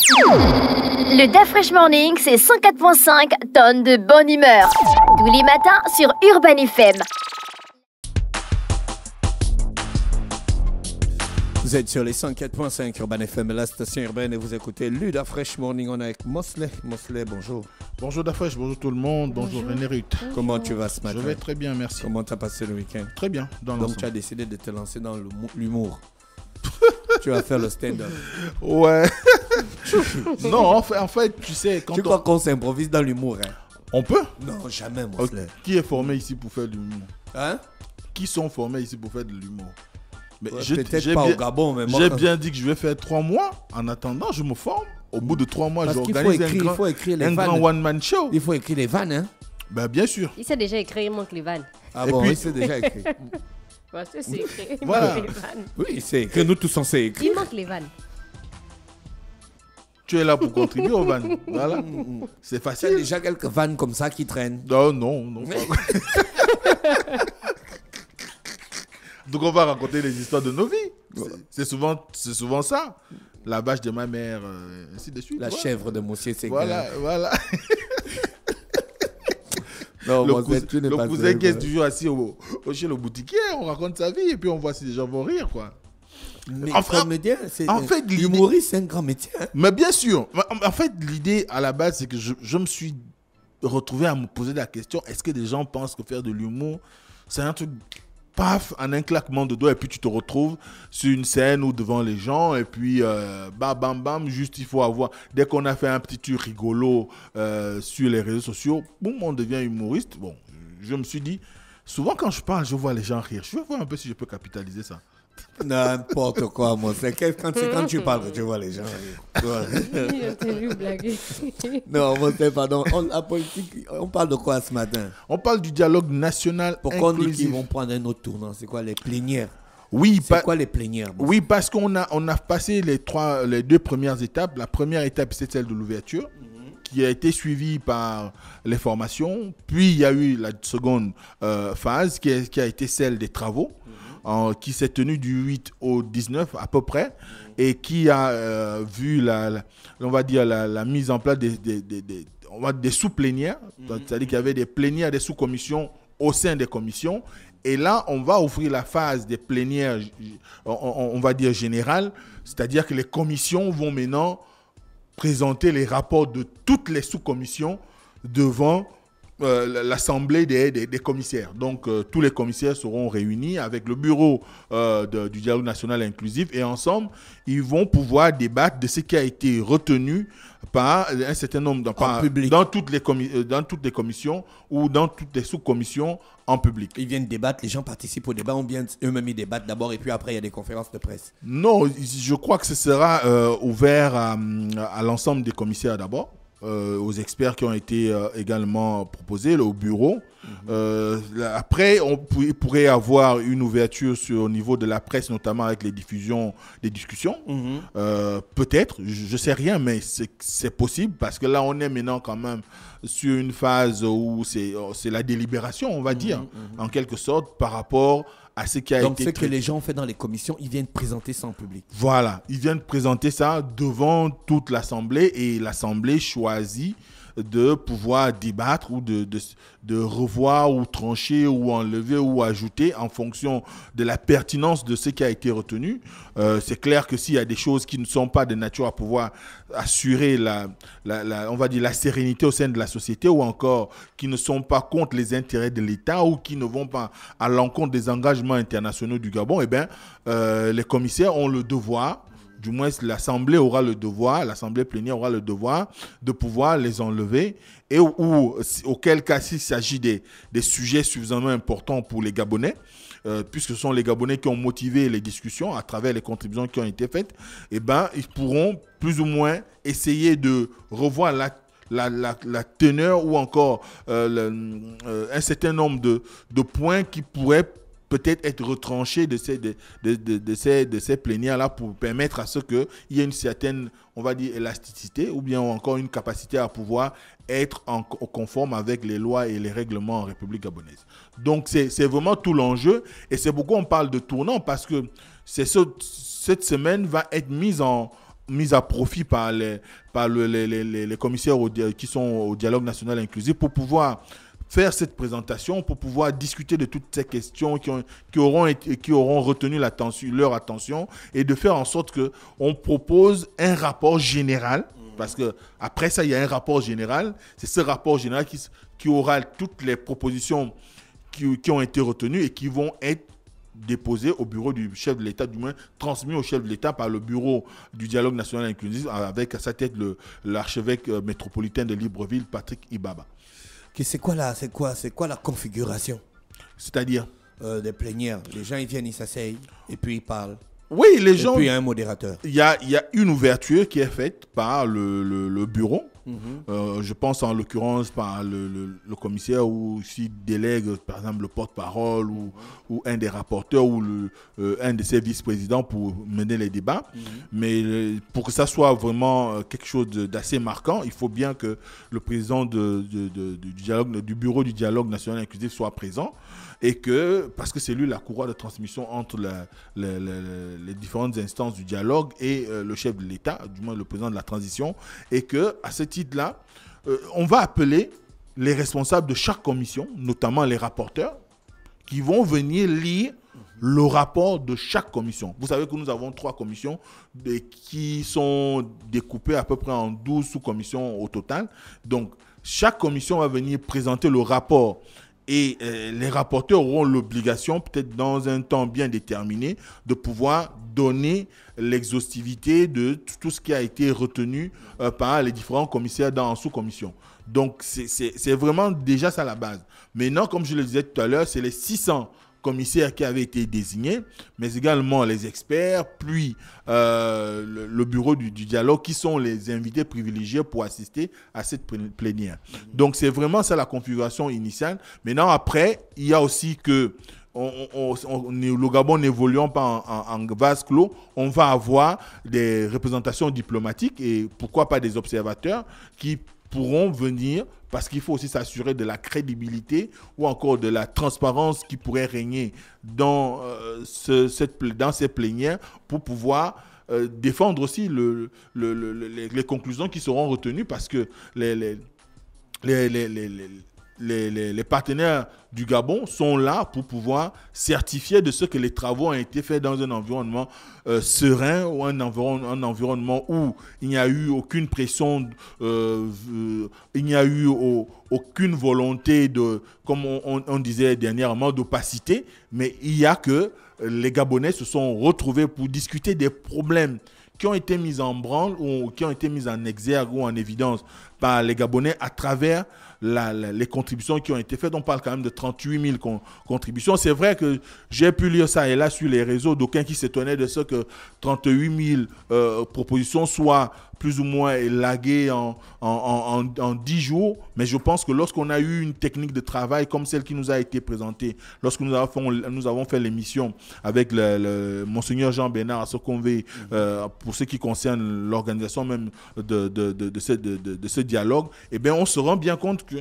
Le DAF Fresh Morning, c'est 104.5 tonnes de bonne humeur. Tous les matins sur Urban FM. Vous êtes sur les 104.5 Urban FM, la station urbaine, et vous écoutez le DAF Fresh Morning. On est avec Mosley. Mosley, bonjour. Bonjour DAF Fresh, bonjour tout le monde, bonjour René Ruth. Comment tu vas ce matin? Je vais très bien, merci. Comment tu as passé le week-end? Très bien, dans Donc tu as décidé de te lancer dans l'humour. Tu vas faire le stand-up. Ouais. Non, en fait, tu sais, quand tu crois qu'on s'improvise dans l'humour, hein? On peut? Non, jamais, Mosley. Qui est formé ici pour faire de l'humour? Hein? Qui sont formés ici pour faire de l'humour? Mais ouais, peut-être pas au Gabon, mais moi... J'ai bien dit que je vais faire 3 mois. En attendant, je me forme. Au bout de 3 mois, j'organise un grand one-man show. Il faut écrire les vannes, hein? Ben, bien sûr. Il sait déjà écrire, il manque les vannes. Ah bon, il sait déjà écrire. Ouais, c'est écrit. Il voilà. manque les vannes. Oui, c'est écrit. Nous tous, on sait écrire. Il manque les vannes. Tu es là pour contribuer aux vannes. Voilà. C'est facile. Il y a déjà quelques vannes comme ça qui traînent. Non. Donc on va raconter les histoires de nos vies. C'est souvent ça. La vache de ma mère, ainsi de suite. La chèvre de Monsieur Séguin. Voilà. Non, le cousin qui est toujours assis chez le boutiquier, on raconte sa vie et puis on voit si les gens vont rire, quoi. Mais en fait, l'humoriste, c'est un grand métier. Hein? Mais bien sûr. En fait, l'idée à la base, c'est que je me suis retrouvé à me poser la question, est-ce que des gens pensent que faire de l'humour, c'est un truc, paf, en un claquement de doigts, et puis tu te retrouves sur une scène ou devant les gens, et puis bam, juste il faut avoir, dès qu'on a fait un petit truc rigolo sur les réseaux sociaux, boum, on devient humoriste. Bon, je me suis dit, souvent quand je parle, je vois les gens rire. Je vais voir un peu si je peux capitaliser ça. N'importe quoi, moi. C'est quand tu parles que tu vois les gens rire. Non, moi, c'est pardon. La politique, on parle de quoi ce matin? On parle du dialogue national. Pourquoi on dit qu'ils vont prendre un autre tournant? C'est quoi, les plénières? Oui, c'est quoi les plénières? Oui, parce qu'on a passé les 2 premières étapes. La première étape, c'est celle de l'ouverture, qui a été suivie par les formations. Puis, il y a eu la seconde phase, qui a été celle des travaux, qui s'est tenue du 8 au 19 à peu près, et qui a vu on va dire la mise en place des sous-plénières. C'est-à-dire qu'il y avait des plénières, des sous-commissions au sein des commissions. Et là, on va ouvrir la phase des plénières, on va dire générales, c'est-à-dire que les commissions vont maintenant présenter les rapports de toutes les sous-commissions devant l'assemblée des commissaires. Donc, tous les commissaires seront réunis avec le bureau du dialogue national inclusif, et ensemble, ils vont pouvoir débattre de ce qui a été retenu par un certain nombre dans toutes les commissions ou dans toutes les sous-commissions en public. Ils viennent débattre, les gens participent au débat, ou bien eux-mêmes ils débattent d'abord et puis après il y a des conférences de presse? Non, je crois que ce sera ouvert à l'ensemble des commissaires d'abord. Aux experts qui ont été également proposés au bureau. Après, il pourrait y avoir une ouverture au niveau de la presse, notamment avec les diffusions des discussions. Peut-être, je ne sais rien, mais c'est possible, parce que là, on est maintenant quand même sur une phase où c'est la délibération, on va dire, en quelque sorte, par rapport à ce qui a Donc, été... Donc, ce que les gens ont fait dans les commissions, ils viennent présenter ça en public. Voilà, ils viennent présenter ça devant toute l'Assemblée, et l'Assemblée choisit de pouvoir débattre ou de revoir ou trancher ou enlever ou ajouter en fonction de la pertinence de ce qui a été retenu. C'est clair que s'il y a des choses qui ne sont pas de nature à pouvoir assurer on va dire la sérénité au sein de la société, ou encore qui ne sont pas contre les intérêts de l'État, ou qui ne vont pas à l'encontre des engagements internationaux du Gabon, eh bien, les commissaires ont le devoir, du moins l'Assemblée plénière aura le devoir de pouvoir les enlever, et auquel cas, s'il s'agit des sujets suffisamment importants pour les Gabonais, puisque ce sont les Gabonais qui ont motivé les discussions à travers les contributions qui ont été faites, eh ben, ils pourront plus ou moins essayer de revoir la teneur, ou encore un certain nombre de points qui pourraient peut-être être retranché de ces plénières-là, pour permettre à ce qu'il y ait une certaine, on va dire, élasticité, ou bien encore une capacité à pouvoir être conforme avec les lois et les règlements en République gabonaise. Donc, c'est vraiment tout l'enjeu, et c'est pourquoi on parle de tournant, parce que cette semaine va être mise en mises à profit par les commissaires qui sont au dialogue national inclusif pour pouvoir faire cette présentation, pour pouvoir discuter de toutes ces questions qui auront retenu leur attention et de faire en sorte qu'on propose un rapport général. Parce que après ça, il y a un rapport général. C'est ce rapport général qui aura toutes les propositions qui ont été retenues et qui vont être déposées au bureau du chef de l'État, du moins transmis au chef de l'État par le bureau du dialogue national inclusif avec à sa tête l'archevêque métropolitain de Libreville, Patrick Ibaba. C'est quoi la configuration? C'est-à-dire des plénières. Les gens ils viennent, ils s'asseyent et puis ils parlent. Oui, les gens. Et puis il y a un modérateur. Il y a une ouverture qui est faite par le bureau. Je pense en l'occurrence par le commissaire ou s'il délègue par exemple le porte-parole ou un des rapporteurs ou un de ses vice-présidents pour mener les débats. Mais pour que ça soit vraiment quelque chose d'assez marquant, il faut bien que le président du bureau du dialogue national inclusif soit présent. Et parce que c'est lui la courroie de transmission entre les différentes instances du dialogue et le chef de l'État, du moins le président de la transition, et que à ce titre-là, on va appeler les responsables de chaque commission, notamment les rapporteurs, qui vont venir lire le rapport de chaque commission. Vous savez que nous avons 3 commissions qui sont découpées à peu près en 12 sous-commissions au total. Donc, chaque commission va venir présenter le rapport. Et les rapporteurs auront l'obligation, peut-être dans un temps bien déterminé, de pouvoir donner l'exhaustivité de tout ce qui a été retenu par les différents commissaires en sous-commission. Donc, c'est vraiment déjà ça la base. Maintenant, comme je le disais tout à l'heure, c'est les 600 commissaires qui avaient été désignés, mais également les experts, puis le bureau du dialogue, qui sont les invités privilégiés pour assister à cette plénière. Donc, c'est vraiment ça la configuration initiale. Maintenant, après, il y a aussi que le Gabon n'évoluant pas en vase clos, on va avoir des représentations diplomatiques et pourquoi pas des observateurs qui pourront venir, parce qu'il faut aussi s'assurer de la crédibilité ou encore de la transparence qui pourrait régner dans ces plénières pour pouvoir défendre aussi les conclusions qui seront retenues, parce que les partenaires du Gabon sont là pour pouvoir certifier de ce que les travaux ont été faits dans un environnement serein ou un environnement où il n'y a eu aucune pression, il n'y a eu aucune volonté de, comme on disait dernièrement, d'opacité, mais il y a que les Gabonais se sont retrouvés pour discuter des problèmes qui ont été mis en branle ou qui ont été mis en exergue ou en évidence par les Gabonais à travers les contributions qui ont été faites. On parle quand même de 38 000 contributions. C'est vrai que j'ai pu lire ça et là sur les réseaux, d'aucuns qui s'étonnaient de ce que 38 000 propositions soient plus ou moins élaguées en 10 jours. Mais je pense que lorsqu'on a eu une technique de travail comme celle qui nous a été présentée, lorsque nous avons fait l'émission avec Monseigneur Jean-Bernard Assokonvé, pour ce qui concerne l'organisation même de ce dialogue, eh bien, on se rend bien compte que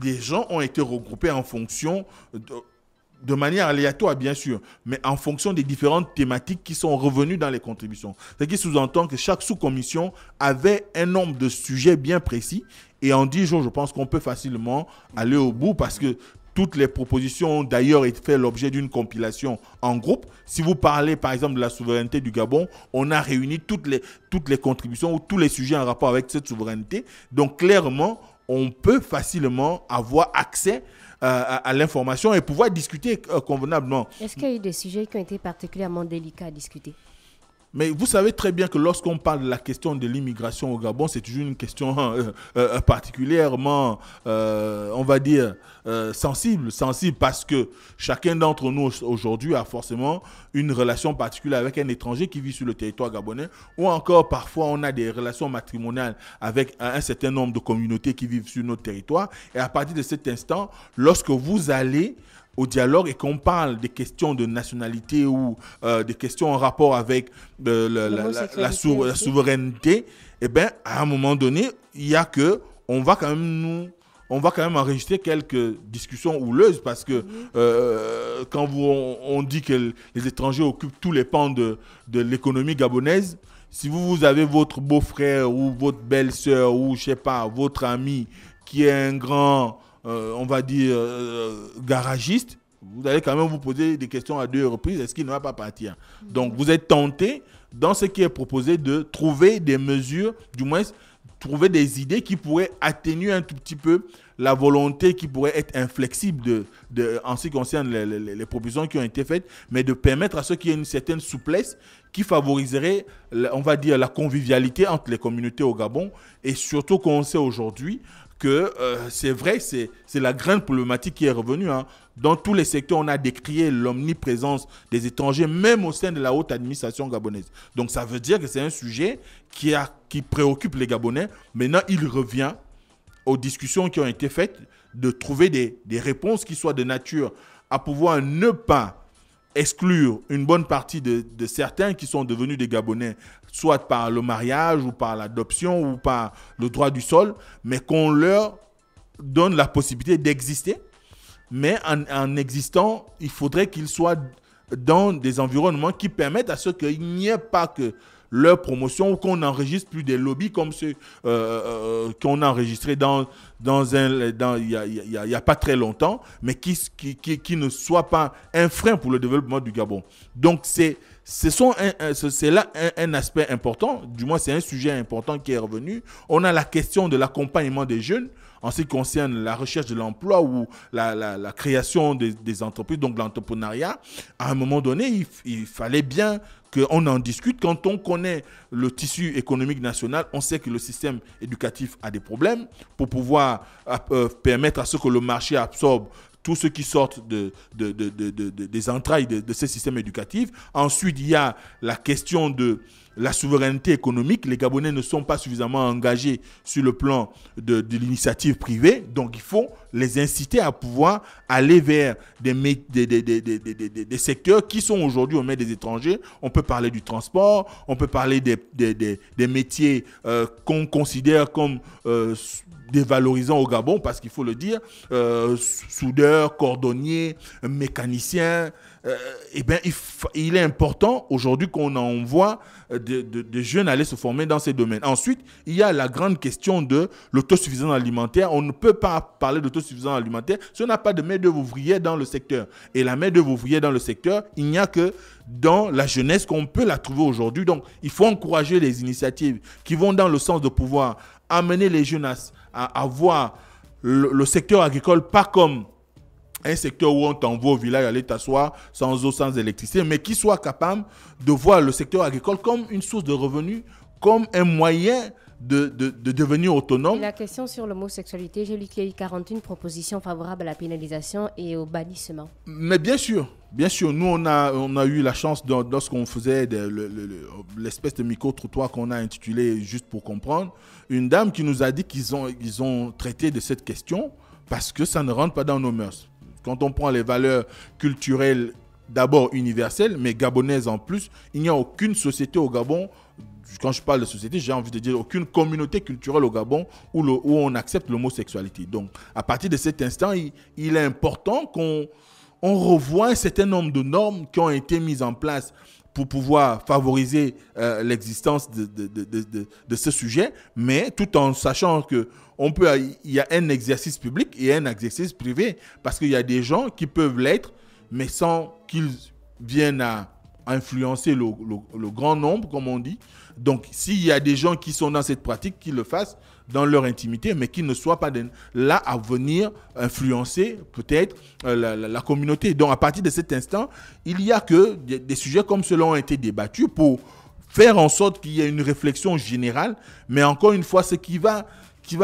les gens ont été regroupés en fonction de manière aléatoire, bien sûr, mais en fonction des différentes thématiques qui sont revenues dans les contributions. Ce qui sous-entend que chaque sous-commission avait un nombre de sujets bien précis. Et en 10 jours, je pense qu'on peut facilement aller au bout, parce que toutes les propositions ont d'ailleurs fait l'objet d'une compilation en groupe. Si vous parlez par exemple de la souveraineté du Gabon, on a réuni toutes les contributions ou tous les sujets en rapport avec cette souveraineté. Donc clairement, on peut facilement avoir accès à l'information et pouvoir discuter convenablement. Est-ce qu'il y a eu des sujets qui ont été particulièrement délicats à discuter? Mais vous savez très bien que lorsqu'on parle de la question de l'immigration au Gabon, c'est toujours une question particulièrement, on va dire, sensible, parce que chacun d'entre nous aujourd'hui a forcément une relation particulière avec un étranger qui vit sur le territoire gabonais, ou encore parfois on a des relations matrimoniales avec un certain nombre de communautés qui vivent sur notre territoire. Et à partir de cet instant, lorsque vous allez au dialogue et qu'on parle des questions de nationalité ou des questions en rapport avec la souveraineté, eh bien, à un moment donné, il y a que on va quand même enregistrer quelques discussions houleuses, parce que quand on dit que les étrangers occupent tous les pans de l'économie gabonaise, Si vous avez votre beau-frère ou votre belle-sœur ou, je sais pas, votre ami qui est un grand, on va dire, garagiste, vous allez quand même vous poser des questions à 2 reprises. Est-ce qu'il ne va pas partir? Donc, vous êtes tenté, dans ce qui est proposé, de trouver des mesures, du moins, trouver des idées qui pourraient atténuer un tout petit peu la volonté qui pourrait être inflexible en ce qui concerne les propositions qui ont été faites, mais de permettre à ceux qui aient une certaine souplesse qui favoriserait, on va dire, la convivialité entre les communautés au Gabon. Et surtout qu'on sait aujourd'hui que c'est vrai, c'est la grande problématique qui est revenue. Hein. Dans tous les secteurs, on a décrié l'omniprésence des étrangers, même au sein de la haute administration gabonaise. Donc ça veut dire que c'est un sujet qui préoccupe les Gabonais. Maintenant, il revient aux discussions qui ont été faites de trouver des réponses qui soient de nature à pouvoir ne pas exclure une bonne partie de certains qui sont devenus des Gabonais, soit par le mariage ou par l'adoption ou par le droit du sol, mais qu'on leur donne la possibilité d'exister. Mais en existant, il faudrait qu'ils soient dans des environnements qui permettent à ce qu'il n'y ait pas que leur promotion ou qu'on n'enregistre plus des lobbies comme ceux qu'on a enregistrés il y a pas très longtemps, mais qui ne soient pas un frein pour le développement du Gabon. Donc c'est là un aspect important, du moins c'est un sujet important qui est revenu. On a la question de l'accompagnement des jeunes en ce qui concerne la recherche de l'emploi ou la création des entreprises, donc l'entrepreneuriat. À un moment donné, il fallait bien qu'on en discute. Quand on connaît le tissu économique national, on sait que le système éducatif a des problèmes pour pouvoir permettre à ce que le marché absorbe tout ce qui sort des entrailles de ces systèmes éducatifs. Ensuite, il y a la question de la souveraineté économique. Les Gabonais ne sont pas suffisamment engagés sur le plan de l'initiative privée. Donc, il faut les inciter à pouvoir aller vers des secteurs qui sont aujourd'hui aux mains des étrangers. On peut parler du transport, on peut parler des métiers qu'on considère comme dévalorisants au Gabon, parce qu'il faut le dire, soudeurs, cordonniers, mécaniciens. Il est important aujourd'hui qu'on envoie de jeunes aller se former dans ces domaines. Ensuite, il y a la grande question de l'autosuffisance alimentaire. On ne peut pas parler d'autosuffisance alimentaire si on n'a pas de main-d'œuvre ouvrière dans le secteur. Et la main-d'œuvre ouvrière dans le secteur, il n'y a que dans la jeunesse qu'on peut la trouver aujourd'hui. Donc, il faut encourager les initiatives qui vont dans le sens de pouvoir amener les jeunes à voir le secteur agricole pas comme un secteur où on t'envoie au village aller t'asseoir sans eau, sans électricité, mais qui soit capable de voir le secteur agricole comme une source de revenus, comme un moyen de devenir autonome. Et la question sur l'homosexualité, j'ai lu qu'il y a eu 41 propositions favorables à la pénalisation et au bannissement. Mais bien sûr, nous on a eu la chance lorsqu'on faisait l'espèce de micro-trottoir qu'on a intitulé Juste pour comprendre, une dame qui nous a dit qu'ils ont traité de cette question parce que ça ne rentre pas dans nos mœurs. Quand on prend les valeurs culturelles, d'abord universelles, mais gabonaises en plus, il n'y a aucune société au Gabon, quand je parle de société, j'ai envie de dire aucune communauté culturelle au Gabon où on accepte l'homosexualité. Donc, à partir de cet instant, il est important qu'on revoie un certain nombre de normes qui ont été mises en place pour pouvoir favoriser l'existence de ce sujet, mais tout en sachant que il y a un exercice public et un exercice privé, parce qu'il y a des gens qui peuvent l'être, mais sans qu'ils viennent à influencer le grand nombre, comme on dit. Donc, s'il y a des gens qui sont dans cette pratique, qu'ils le fassent dans leur intimité, mais qu'ils ne soient pas là à venir influencer peut-être la communauté. Donc, à partir de cet instant, il y a que des sujets comme cela ont été débattus pour faire en sorte qu'il y ait une réflexion générale. Mais encore une fois, ce qui va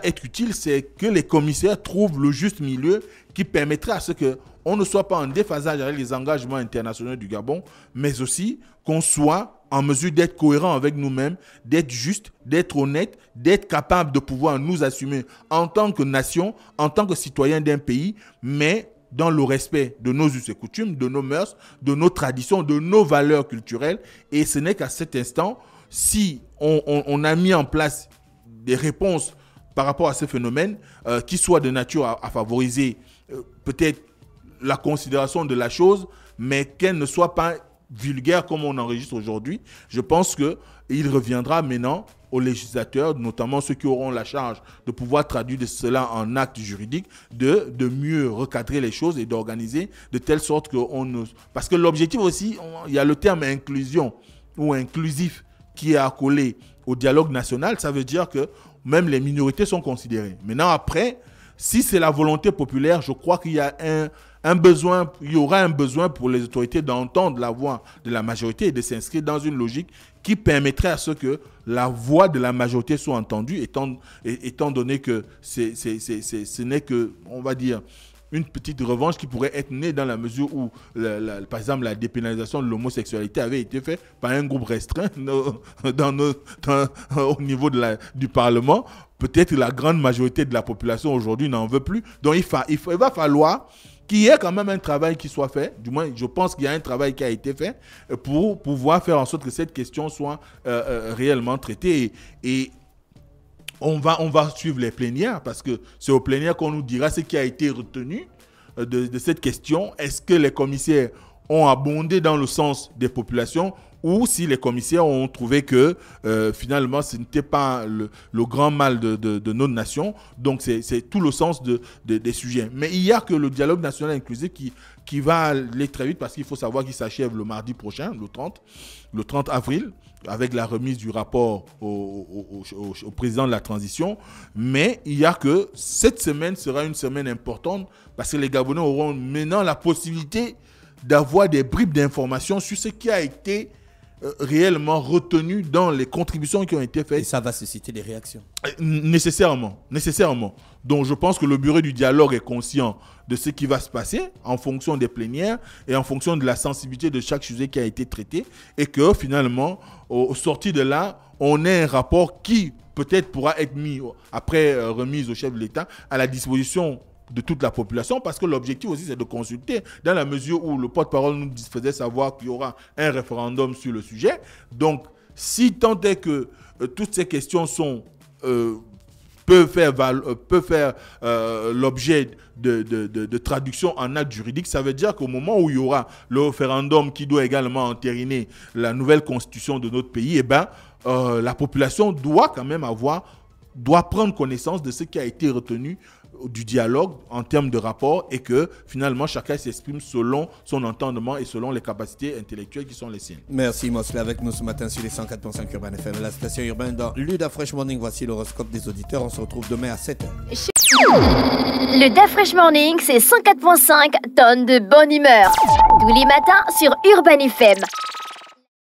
être utile, c'est que les commissaires trouvent le juste milieu qui permettrait à ce qu'on ne soit pas en déphasage avec les engagements internationaux du Gabon, mais aussi qu'on soit en mesure d'être cohérent avec nous-mêmes, d'être juste, d'être honnête, d'être capable de pouvoir nous assumer en tant que nation, en tant que citoyen d'un pays, mais dans le respect de nos us et coutumes, de nos mœurs, de nos traditions, de nos valeurs culturelles. Et ce n'est qu'à cet instant, si on a mis en place des réponses par rapport à ce phénomène, qui soient de nature à favoriser peut-être la considération de la chose, mais qu'elle ne soit pas vulgaire comme on enregistre aujourd'hui, je pense qu'il reviendra maintenant aux législateurs, notamment ceux qui auront la charge de pouvoir traduire cela en actes juridiques, de mieux recadrer les choses et d'organiser de telle sorte qu'on ne... Parce que l'objectif aussi, il y a le terme inclusion ou inclusif qui est accolé au dialogue national. Ça veut dire que même les minorités sont considérées. Maintenant, après, si c'est la volonté populaire, je crois qu'il y a un besoin, il y aura un besoin pour les autorités d'entendre la voix de la majorité et de s'inscrire dans une logique qui permettrait à ce que la voix de la majorité soit entendue, étant donné que ce n'est que, on va dire, une petite revanche qui pourrait être née dans la mesure où, par exemple, la dépénalisation de l'homosexualité avait été faite par un groupe restreint au niveau du Parlement. Peut-être la grande majorité de la population aujourd'hui n'en veut plus. Donc, il va falloir qu'il y ait quand même un travail qui soit fait. Du moins, je pense qu'il y a un travail qui a été fait pour pouvoir faire en sorte que cette question soit réellement traitée. Et on va suivre les plénières parce que c'est aux plénières qu'on nous dira ce qui a été retenu de cette question. Est-ce que les commissaires ont abondé dans le sens des populations ou si les commissaires ont trouvé que finalement ce n'était pas le grand mal de notre nation. Donc c'est tout le sens des sujets. Mais il y a que le dialogue national inclusif qui va aller très vite parce qu'il faut savoir qu'il s'achève le mardi prochain, le 30 avril, avec la remise du rapport au président de la transition. Mais il y a que cette semaine sera une semaine importante parce que les Gabonais auront maintenant la possibilité d'avoir des bribes d'informations sur ce qui a été réellement retenu dans les contributions qui ont été faites. Et ça va susciter des réactions. Nécessairement. Donc je pense que le bureau du dialogue est conscient de ce qui va se passer en fonction des plénières et en fonction de la sensibilité de chaque sujet qui a été traité et que finalement, au sorti de là, on ait un rapport qui peut-être pourra être mis après remise au chef de l'État à la disposition de toute la population, parce que l'objectif aussi c'est de consulter dans la mesure où le porte-parole nous faisait savoir qu'il y aura un référendum sur le sujet. Donc si tant est que toutes ces questions peuvent faire l'objet de traduction en acte juridique, ça veut dire qu'au moment où il y aura le référendum qui doit également entériner la nouvelle constitution de notre pays, la population doit quand même doit prendre connaissance de ce qui a été retenu du dialogue en termes de rapport et que finalement chacun s'exprime selon son entendement et selon les capacités intellectuelles qui sont les siennes. Merci Mosley avec nous ce matin sur les 104.5 Urban FM, la station urbaine dans Luda Fresh Morning. Voici l'horoscope des auditeurs. On se retrouve demain à 7h. Le Da Fresh Morning, c'est 104.5 tonnes de bonne humeur. Tous les matins sur Urban FM.